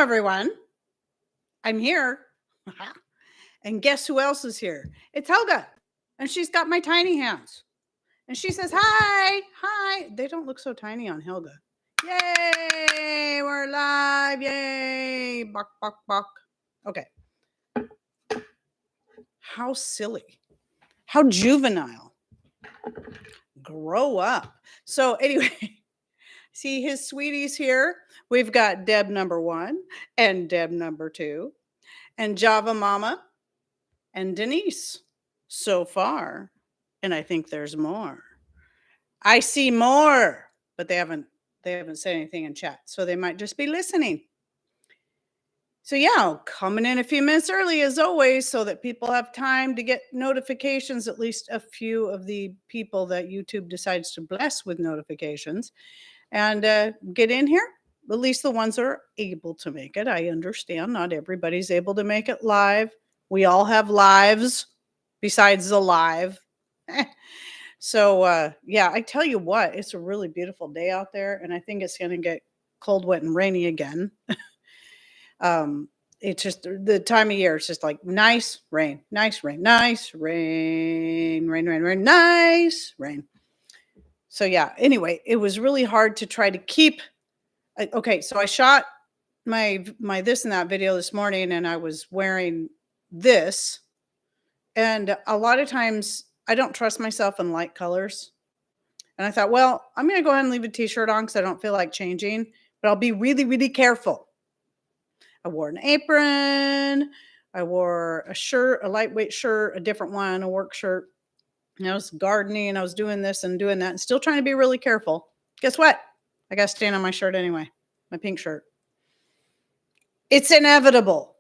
everyone. I'm here. And guess who else is here? It's Helga. And she's got my tiny hands. And she says, hi, hi. They don't look so tiny on Helga. Yay, we're live. Yay. Buck, buck, buck. Okay. How silly. How juvenile. Grow up. So anyway, see his sweeties here. We've got Deb number 1 and Deb number 2 and Java Mama and Denise so far. And I think there's more. I see more, but they haven't said anything in chat. So they might just be listening. So yeah, coming in a few minutes early as always, so that people have time to get notifications, at least a few of the people that YouTube decides to bless with notifications, and get in here. At least the ones that are able to make it. I understand not everybody's able to make it live. We all have lives besides the live. So yeah, I tell you what, it's a really beautiful day out there, and I think it's going to get cold, wet, and rainy again. It's just the time of year. It's just like nice rain, nice rain, nice rain, rain, rain, rain, nice rain. So yeah, anyway, it was really hard to try to keep. Okay, so I shot my this and that video this morning, and I was wearing this, and a lot of times I don't trust myself in light colors. And I thought, well, I'm going to go ahead and leave a t-shirt on because I don't feel like changing, but I'll be really, really careful. I wore an apron. I wore a shirt, a lightweight shirt, a different one, a work shirt. And I was gardening. I was doing this and doing that and still trying to be really careful. Guess what? I got stain on my shirt anyway, my pink shirt. It's inevitable.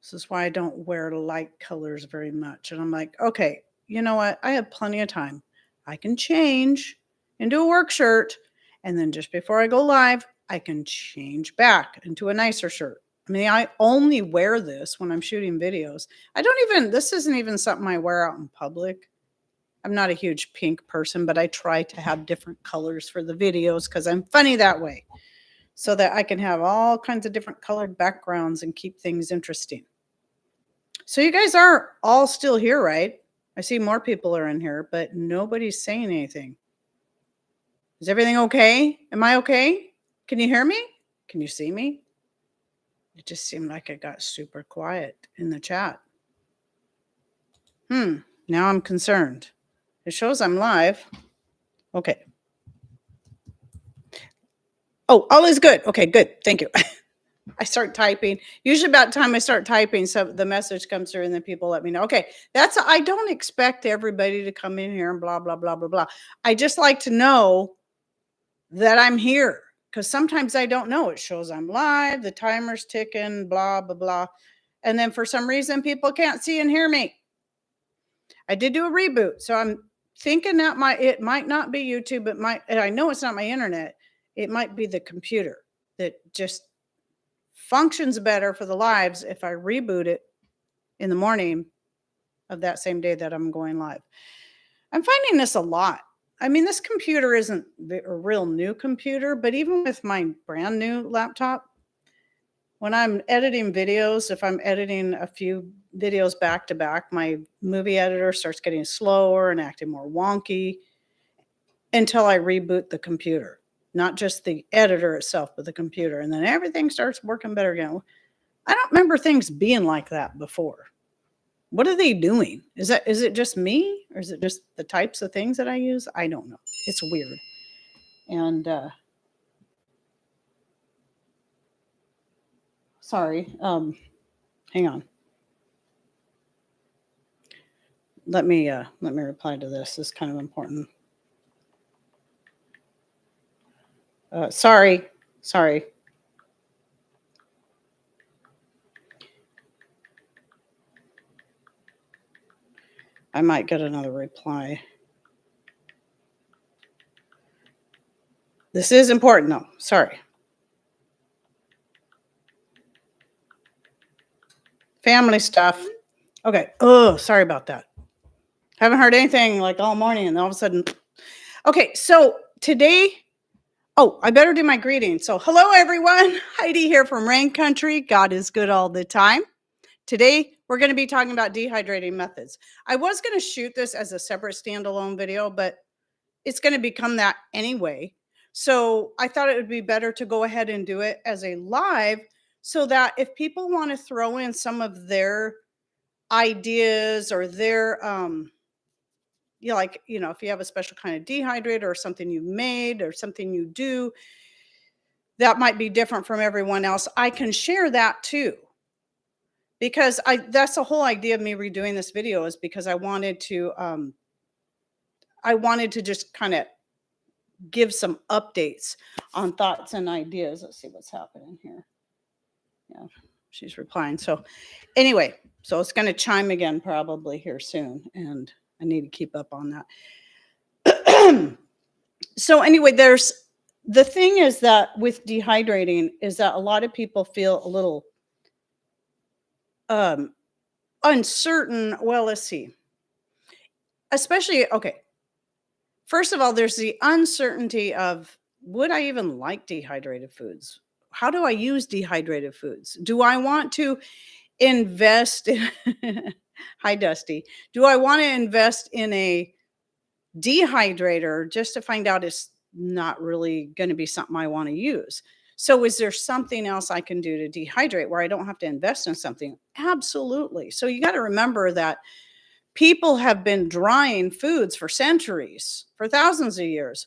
This is why I don't wear light colors very much. And I'm like, okay, you know what? I have plenty of time. I can change into a work shirt. And then just before I go live, I can change back into a nicer shirt. I mean, I only wear this when I'm shooting videos. This isn't even something I wear out in public. I'm not a huge pink person, but I try to have different colors for the videos because I'm funny that way, so that I can have all kinds of different colored backgrounds and keep things interesting. So you guys are all still here, right? I see more people are in here, but nobody's saying anything. Is everything okay? Am I okay? Can you hear me? Can you see me? It just seemed like it got super quiet in the chat. Now I'm concerned. It shows I'm live. Okay. Oh, all is good. Okay, good. Thank you. I start typing. Usually about the time I start typing, so the message comes through and then people let me know. Okay, I don't expect everybody to come in here and blah, blah, blah, blah, blah. I just like to know that I'm here, because sometimes I don't know. It shows I'm live, the timer's ticking, blah, blah, blah. And then for some reason, people can't see and hear me. I did do a reboot, so I'm thinking that it might not be YouTube. And I know it's not my internet. It might be the computer that just functions better for the lives if I reboot it in the morning of that same day that I'm going live. I'm finding this a lot. I mean, this computer isn't a real new computer, but even with my brand new laptop, when I'm editing videos, if I'm editing a few videos back to back, my movie editor starts getting slower and acting more wonky until I reboot the computer. Not just the editor itself, but the computer. And then everything starts working better again. I don't remember things being like that before. What are they doing? Is it just me? Or is it just the types of things that I use? I don't know. It's weird. And sorry. Hang on. Let me reply to this. This is kind of important. Sorry. I might get another reply. This is important though. Sorry. Family stuff. Okay. Oh, sorry about that. Haven't heard anything like all morning, and all of a sudden. Okay, so today Oh, I better do my greeting. So, hello everyone. Heidi here from Rain Country. God is good all the time. Today, we're going to be talking about dehydrating methods. I was going to shoot this as a separate standalone video, but it's going to become that anyway. So, I thought it would be better to go ahead and do it as a live so that if people want to throw in some of their ideas or their if you have a special kind of dehydrator or something you made or something you do that might be different from everyone else, I can share that too. Because that's the whole idea of me redoing this video, is because I wanted to just kind of give some updates on thoughts and ideas. Let's see what's happening here. Yeah, she's replying. So anyway, so it's going to chime again probably here soon, and I need to keep up on that. So anyway, the thing is that with dehydrating is that a lot of people feel a little uncertain. Well, let's see. Especially, okay. First of all, there's the uncertainty of, would I even like dehydrated foods? How do I use dehydrated foods? Do I want to invest in hi Dusty? Do I want to invest in a dehydrator just to find out it's not really going to be something I want to use? So is there something else I can do to dehydrate where I don't have to invest in something? Absolutely. So you got to remember that people have been drying foods for centuries, for thousands of years,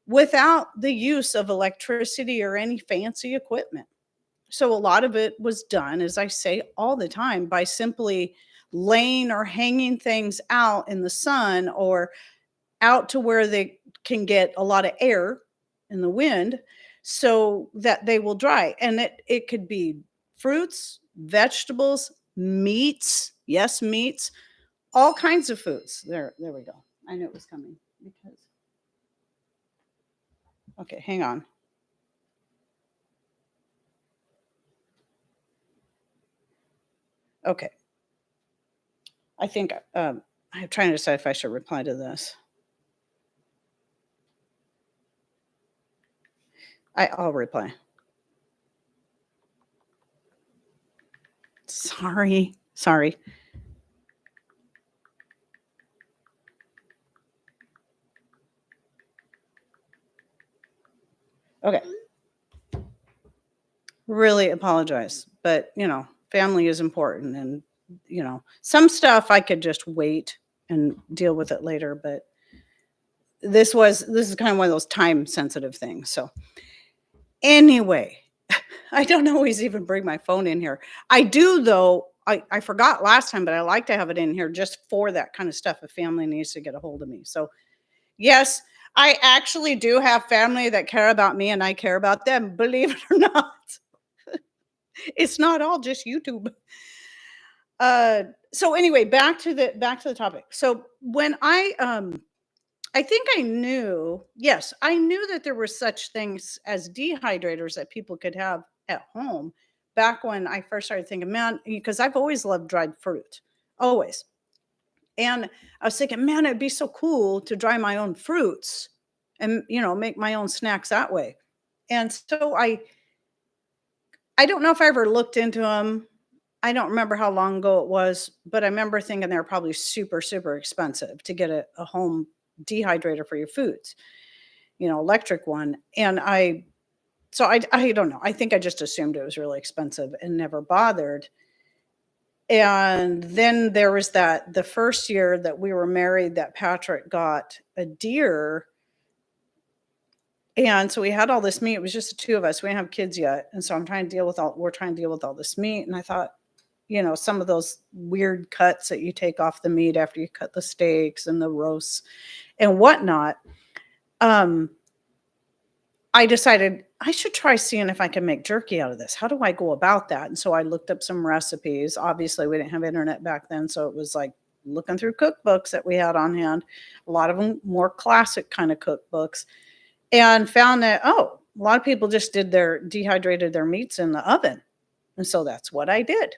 without the use of electricity or any fancy equipment. So a lot of it was done, as I say all the time, by simply laying or hanging things out in the sun or out to where they can get a lot of air in the wind so that they will dry. And it could be fruits, vegetables, meats. Yes, meats. All kinds of foods. There we go. I knew it was coming because. Okay, hang on. Okay. I think I'm trying to decide if I should reply to this. I'll reply. Sorry. Okay. Really apologize, but family is important, and some stuff I could just wait and deal with it later, but this is kind of one of those time sensitive things. So anyway, I don't always even bring my phone in here. I do though. I forgot last time, but I like to have it in here just for that kind of stuff if family needs to get a hold of me. So yes, I actually do have family that care about me and I care about them, believe it or not. It's not all just YouTube. So anyway, back to the topic. So when I think I knew, yes, I knew that there were such things as dehydrators that people could have at home back when I first started thinking, man, because I've always loved dried fruit, always. And I was thinking, man, it'd be so cool to dry my own fruits and, make my own snacks that way. And so I don't know if I ever looked into them. I don't remember how long ago it was, but I remember thinking they're probably super, super expensive to get a home dehydrator for your foods, electric one. And I don't know. I think I just assumed it was really expensive and never bothered. And then there was the first year that we were married that Patrick got a deer. And so we had all this meat. It was just the two of us. We didn't have kids yet. And so we're trying to deal with all this meat. And I thought, some of those weird cuts that you take off the meat after you cut the steaks and the roasts and whatnot. I decided I should try seeing if I can make jerky out of this. How do I go about that? And so I looked up some recipes. Obviously, we didn't have internet back then. So it was like looking through cookbooks that we had on hand, a lot of them more classic kind of cookbooks, and found that, a lot of people just dehydrated their meats in the oven. And so that's what I did.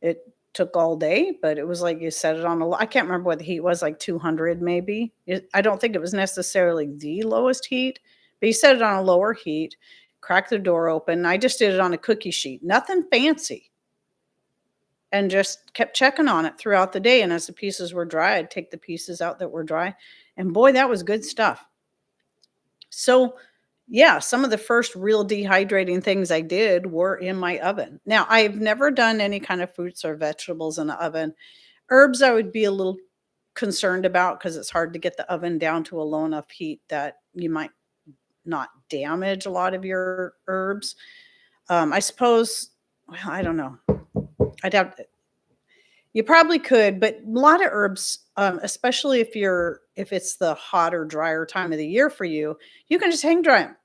It took all day, but it was like you set it on I can't remember what the heat was, like 200 maybe. I don't think it was necessarily the lowest heat, But you set it on a lower heat, crack the door open. I just did it on a cookie sheet, nothing fancy, and just kept checking on it throughout the day. And as the pieces were dry, I'd take the pieces out that were dry. And boy, that was good stuff. So, yeah, some of the first real dehydrating things I did were in my oven. Now, I've never done any kind of fruits or vegetables in the oven. Herbs, I would be a little concerned about because it's hard to get the oven down to a low enough heat that you might not damage a lot of your herbs. I suppose, well, I don't know. I'd have you probably could, but a lot of herbs, especially if it's the hotter, drier time of the year for you, you can just hang dry them.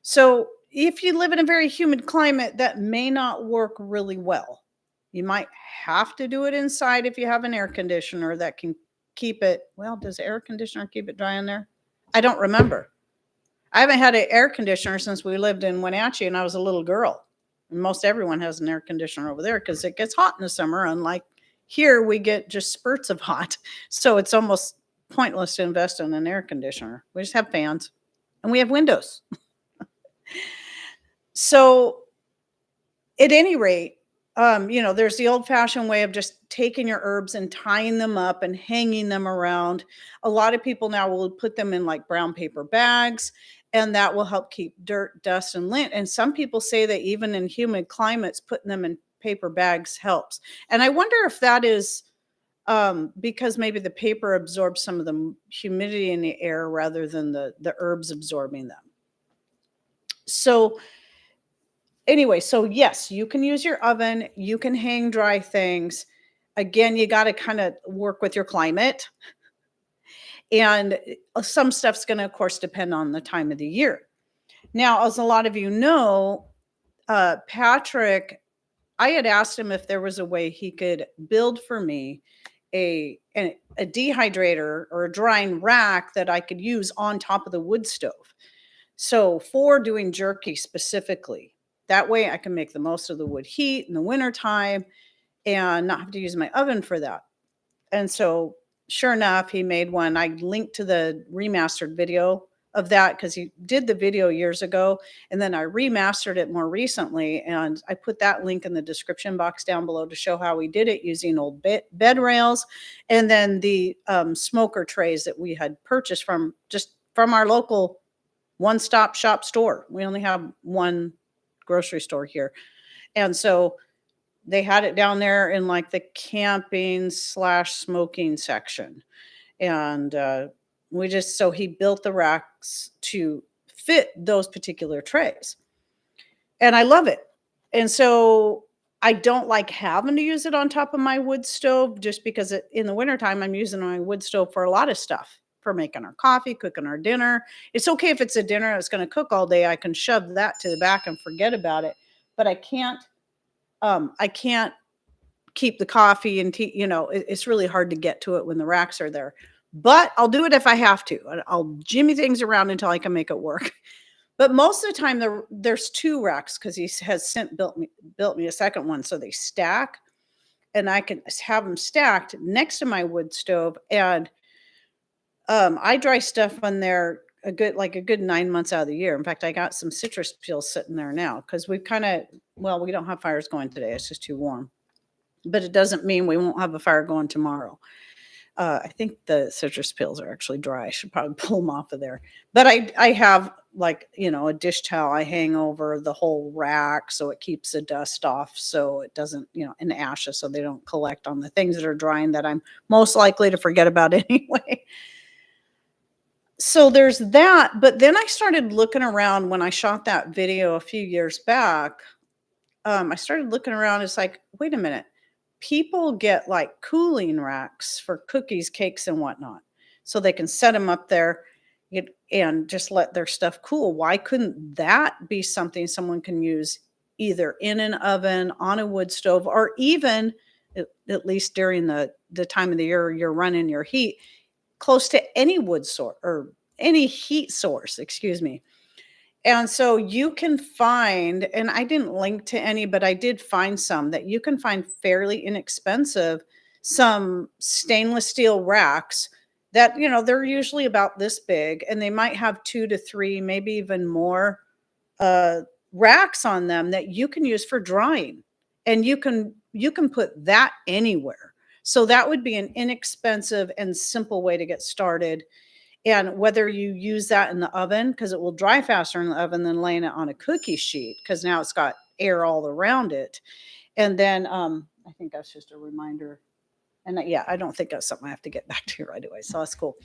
So if you live in a very humid climate, that may not work really well. You might have to do it inside if you have an air conditioner that can keep it. Well, does the air conditioner keep it dry in there? I don't remember. I haven't had an air conditioner since we lived in Wenatchee and I was a little girl. And most everyone has an air conditioner over there because it gets hot in the summer. Unlike here, we get just spurts of hot. So it's almost pointless to invest in an air conditioner. We just have fans and we have windows. So at any rate, there's the old fashioned way of just taking your herbs and tying them up and hanging them around. A lot of people now will put them in like brown paper bags, and that will help keep dirt, dust, and lint. And some people say that even in humid climates, putting them in paper bags helps. And I wonder if that is because maybe the paper absorbs some of the humidity in the air rather than the herbs absorbing them. So anyway, so yes, you can use your oven, you can hang dry things. Again, you got to kind of work with your climate. And some stuff's going to, of course, depend on the time of the year. Now, as a lot of you know, Patrick, I had asked him if there was a way he could build for me a dehydrator or a drying rack that I could use on top of the wood stove. So for doing jerky specifically, that way I can make the most of the wood heat in the wintertime and not have to use my oven for that. And so sure enough, he made one. I linked to the remastered video of that because he did the video years ago. And then I remastered it more recently. And I put that link in the description box down below to show how we did it using old bed rails. And then the smoker trays that we had purchased from our local one-stop shop store. We only have one grocery store here. And so they had it down there in like the camping / smoking section. And so he built the racks to fit those particular trays. And I love it. And so I don't like having to use it on top of my wood stove just because in the wintertime, I'm using my wood stove for a lot of stuff, for making our coffee, cooking our dinner. It's okay if it's a dinner that's going to cook all day. I can shove that to the back and forget about it. But I can't keep the coffee and tea. It's really hard to get to it when the racks are there. But I'll do it if I have to. I'll jimmy things around until I can make it work. But most of the time, there's two racks because he has built me a second one, so they stack, and I can have them stacked next to my wood stove. And I dry stuff on there a good 9 months out of the year. In fact, I got some citrus peels sitting there now because we don't have fires going today. It's just too warm. But it doesn't mean we won't have a fire going tomorrow. I think the citrus peels are actually dry. I should probably pull them off of there. But I have a dish towel I hang over the whole rack so it keeps the dust off so it doesn't, and ashes so they don't collect on the things that are drying that I'm most likely to forget about anyway. So there's that. But then I started looking around when I shot that video a few years back. I started looking around. It's like, wait a minute. People get like cooling racks for cookies, cakes, and whatnot. So they can set them up there and just let their stuff cool. Why couldn't that be something someone can use either in an oven, on a wood stove, or even, at least during the time of the year you're running your heat, close to any wood source or any heat source, excuse me. And so you can find, and I didn't link to any, but I did find some that you can find fairly inexpensive, some stainless steel racks that, they're usually about this big, and they might have 2 to 3, maybe even more, uh, racks on them that you can use for drying, and you can put that anywhere. So that would be an inexpensive and simple way to get started, and whether you use that in the oven, because it will dry faster in the oven than laying it on a cookie sheet, because now it's got air all around it. And then, I think that's just a reminder. And yeah, I don't think that's something I have to get back to right away. So that's cool.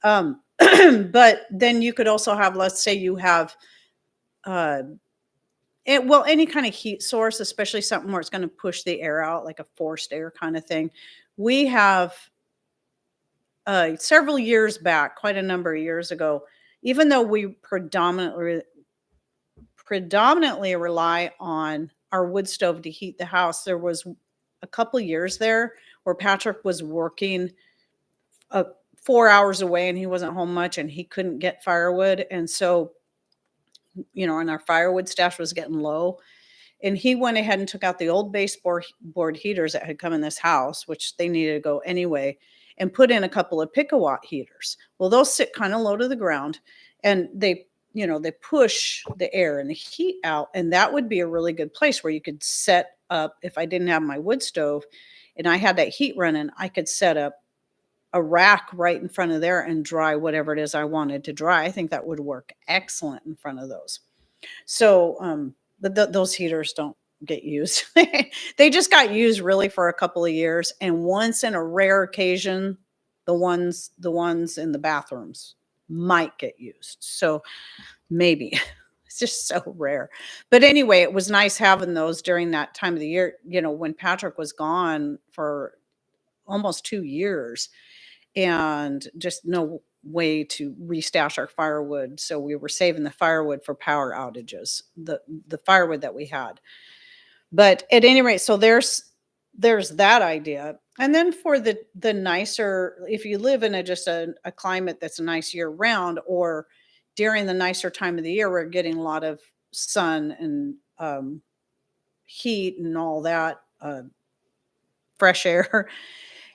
But then you could also have, let's say you have, uh, well, any kind of heat source, especially something where it's going to push the air out, like a forced air kind of thing. We have, several years back, quite a number of years ago, even though we predominantly rely on our wood stove to heat the house, there was a couple years there where Patrick was working, uh, 4 hours away, and he wasn't home much, and he couldn't get firewood. And so, and our firewood stash was getting low. And he went ahead and took out the old baseboard heaters that had come in this house, which they needed to go anyway, and put in a couple of picowatt heaters. Well, those sit kind of low to the ground, and they push the air and the heat out. And that would be a really good place where you could set up, if I didn't have my wood stove and I had that heat running, I could set up a rack right in front of there and dry whatever it is I wanted to dry. I think that would work excellent in front of those. So, but those heaters don't get used. They just got used really for a couple of years, and once in a rare occasion, the ones in the bathrooms might get used. So maybe it's just so rare. But anyway, it was nice having those during that time of the year. When Patrick was gone for almost 2 years, and just no way to restash our firewood. So we were saving the firewood for power outages, the firewood that we had. But at any rate, so there's that idea. And then for the nicer, if you live in a climate that's nice year round, or during the nicer time of the year, we're getting a lot of sun and, heat and all that, fresh air.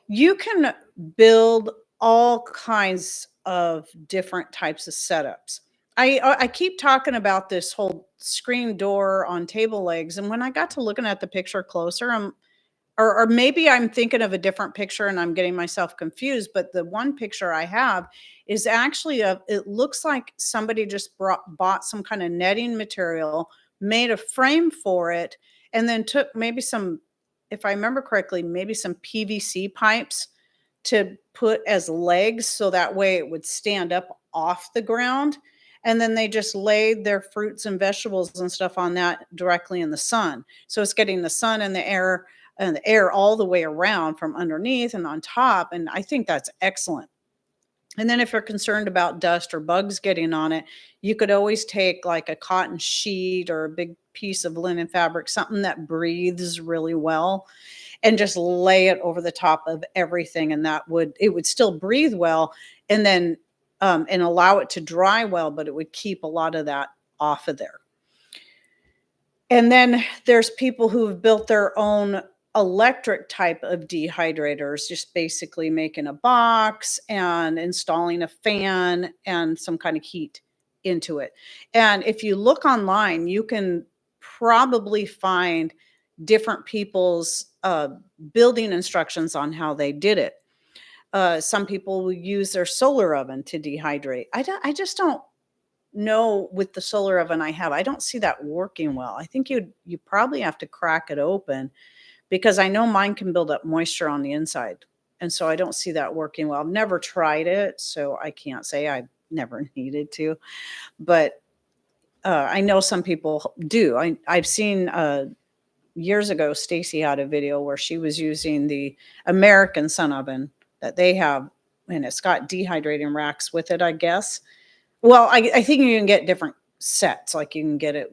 You can build all kinds of different types of setups. I keep talking about this whole screen door on table legs, and when I got to looking at the picture closer, or maybe I'm thinking of a different picture and I'm getting myself confused, but the one picture I have is actually it looks like somebody just bought some kind of netting material, made a frame for it, and then took maybe some, if I remember correctly, maybe some PVC pipes to put as legs, so that way it would stand up off the ground. And then they just laid their fruits and vegetables and stuff on that directly in the sun. So it's getting the sun and the air all the way around from underneath and on top. And I think that's excellent. And then if you're concerned about dust or bugs getting on it, you could always take like a cotton sheet or a big piece of linen fabric, something that breathes really well, and just lay it over the top of everything. And it would still breathe well, and then, and allow it to dry well, but it would keep a lot of that off of there. And then there's people who have built their own electric type of dehydrators, just basically making a box and installing a fan and some kind of heat into it. And if you look online, you can probably find different people's, building instructions on how they did it. Some people will use their solar oven to dehydrate. I just don't know, with the solar oven I have, I don't see that working well. I think you probably have to crack it open, because I know mine can build up moisture on the inside. And so I don't see that working well. I've never tried it, so I can't say I've never needed to. But, I know some people do. I've seen, years ago, Stacy had a video where she was using the American Sun oven that they have, and it's got dehydrating racks with it, I guess. Well, I think you can get different sets, like you can get it